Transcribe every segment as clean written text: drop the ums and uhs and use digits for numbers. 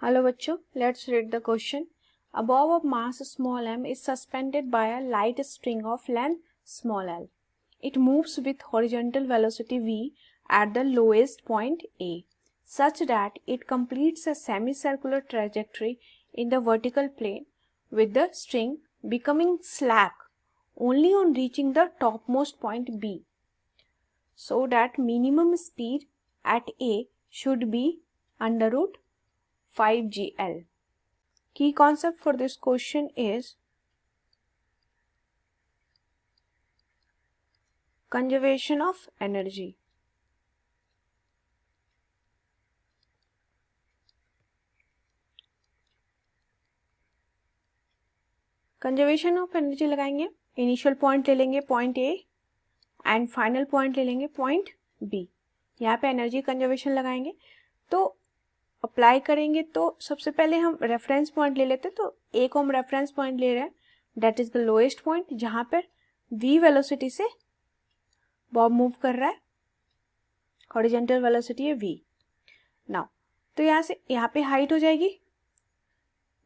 Hello बच्चों, let's read the question. A bob of mass small m is suspended by a light string of length small l. It moves with horizontal velocity v at the lowest point A, such that it completes a semicircular trajectory in the vertical plane, with the string becoming slack only on reaching the topmost point B, so that minimum speed at A should be under root 5gl. Key concept for this question is conservation of energy. Conservation of energy लगाएंगे, initial point ले लेंगे point A and final point ले लेंगे point B. यहाँ पे energy conservation लगाएंगे तो apply करेंगे. तो सबसे पहले हम रेफरेंस पॉइंट ले लेते हैं. तो ए को हम रेफरेंस पॉइंट ले रहे हैं, that is the lowest point जहां पर v वेलोसिटी से बॉब मूव कर रहा है. हॉरिजॉन्टल वेलोसिटी है v. नाउ तो यहाँ से यहाँ पे हाइट हो जाएगी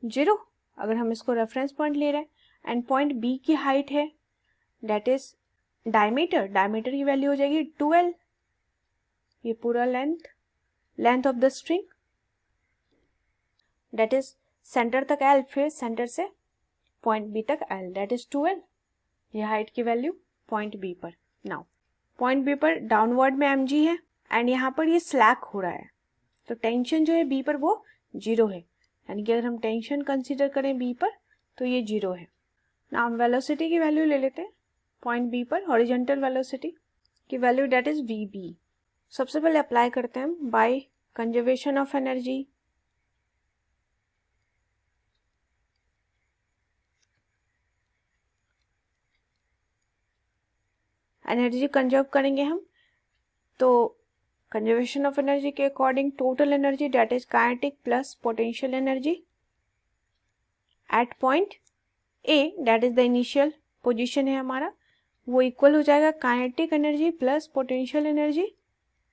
0 अगर हम इसको रेफरेंस पॉइंट ले रहे हैं, एंड पॉइंट बी की हाइट है दैट इज डायमीटर की वैल्यू हो जाएगी 2l. ये पूरा length of the string that is centre तक l, फिर सेंटर से पॉइंट बी तक l, दैट इज 2l. ये हाइट की वैल्यू पॉइंट बी पर. नाउ पॉइंट बी पर डाउनवर्ड में mg है एंड यहाँ पर ये स्लैक हो रहा है, तो टेंशन जो है बी पर वो 0 है. यानी कि अगर हम टेंशन कंसीडर करें बी पर तो ये 0 है. नाउ हम वेलोसिटी की वैल्यू ले लेते हैं पॉइंट बी पर, हॉरिजॉन्टल वेलोसिटी की वैल्यू दैट इज vb. सबसे पहले अप्लाई करते हैं हम by conservation of energy. Energy conserve करेंगे हम, तो कंजर्वेशन ऑफ एनर्जी के according total energy that is kinetic plus potential energy at point A, that is the initial position है हमारा, वो इक्वल हो जाएगा kinetic energy plus potential energy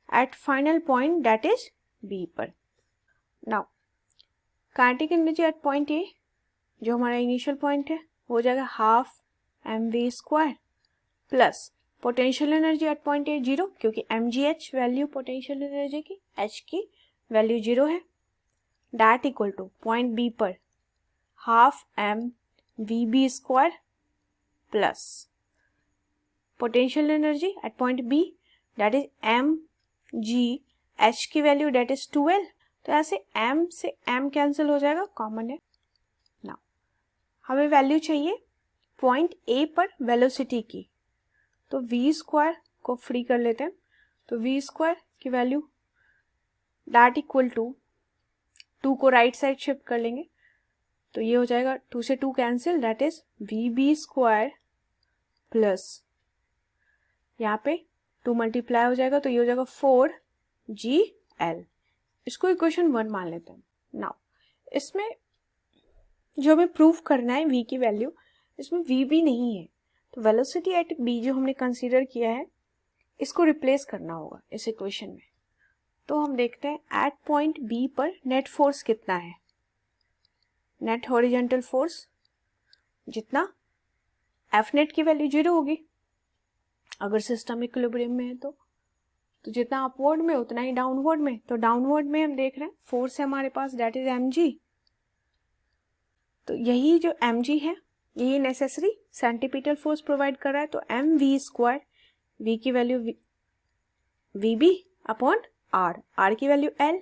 at final point that is B पर. Now kinetic energy at point A जो हमारा initial point है वो हो जाएगा half mv² plus potential energy at point A 0, क्योंकि mgh वैल्यू पोटेंशियल एनर्जी की, h की वैल्यू 0 है, that equal to point B पर half mvb² plus potential energy at point B that is mgh की वैल्यू दैट इज 2l. तो ऐसे m से m cancel हो जाएगा, कॉमन है. नाउ हमें वैल्यू चाहिए पॉइंट ए पर वेलोसिटी की, तो v² को फ्री कर लेते हैं. तो v² की वैल्यू दैट इक्वल टू 2 को राइट साइड शिफ्ट कर लेंगे, तो ये हो जाएगा 2 से 2 cancel, that is vb² plus यहाँ पे 2 मल्टीप्लाई हो जाएगा, तो ये हो जाएगा 4gl. इसको इक्वेशन 1 मान लेते हैं. नाउ इसमें जो हमें प्रूफ करना है v की वैल्यू, इसमें vb नहीं है, तो वेलोसिटी एट b जो हमने कंसीडर किया है इसको रिप्लेस करना होगा इस इक्वेशन में. तो हम देखते हैं एट पॉइंट b पर नेट फोर्स कितना है. नेट हॉरिजॉन्टल फोर्स जितना एफ नेट की वैल्यू 0 होगी अगर सिस्टम इक्विलिब्रियम में है, तो जितना अपवर्ड में उतना ही डाउनवर्ड में. तो डाउनवर्ड में हम देख रहे हैं फोर्स है हमारे पास दैट इज mg. तो यही जो mg है यही नेसेसरी सेंटीपिटल फोर्स प्रोवाइड कर रहा है. तो mv², v की वैल्यू vb अपॉन r की वैल्यू l.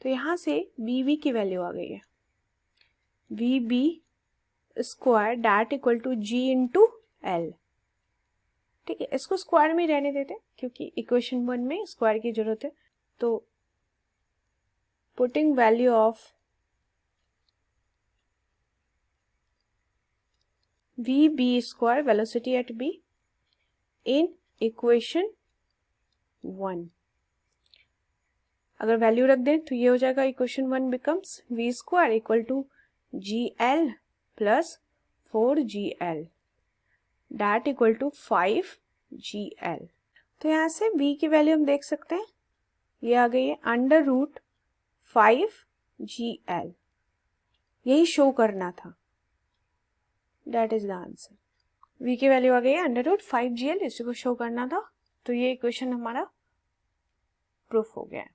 तो यहाँ से vb की वैल्यू आ गई है vb² that equal to g into l. ठीक है, इसको स्क्वायर में रहने देते हैं क्योंकि इक्वेशन 1 में स्क्वायर की जरूरत है. तो putting value of vb² velocity at b in equation 1, अगर वैल्यू रख दें तो ये हो जाएगा equation 1 becomes v² equal to gl plus 4gl that equal to 5gl. तो यहाँ से v की वैल्यू हम देख सकते हैं ये आ गई है अंडर रूट 5 GL, यही शो करना था, that is the answer. V की वैल्यू आ गई है √5GL, इसी को शो करना था, तो ये इक्वेशन हमारा प्रूफ हो गया है।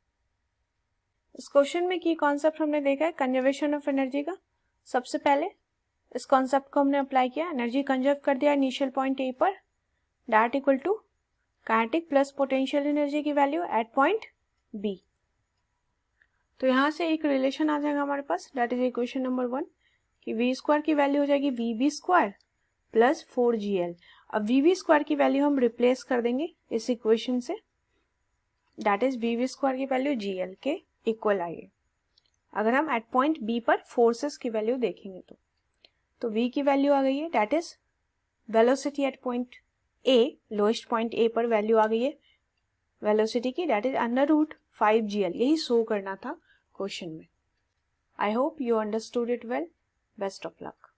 इस क्वेश्चन में की कॉन्सेप्ट हमने देखा है कंजर्वेशन ऑफ एनर्जी का। सबसे पहले इस कॉन्सेप्ट को हमने अप्लाई किया, एनर्जी कंजर्व कर दिया इनिशियल पॉइंट ए पर, that equal to kinetic plus potential energy की वैल्यू एट पॉइंट बी। तो यहाँ से एक रिलेशन आ जाएगा हमारे पास, दैट इज इक्वेशन नंबर 1 कि वी स्क्वायर की वैल्यू हो जाएगी VB स्क्वायर प्लस 4GL। अब VB स्क्वायर की वैल्यू हम रिप्लेस कर देंगे इस इक्वेशन से, दैट इज VB स्क्वायर की वैल्यू GL के इक्वल आएगी। अगर हम एट पॉइंट B पर फोर्सेस की वैल्यू देखेंगे तो V की वैल्यू आ गई है, that is velocity at point A, lowest point A पर वैल्यू आ गई है वेलोसिटी की, दैट इज √5GL, यही शो करना था क्वेश्चन में। I hope you understood it well. Best of luck.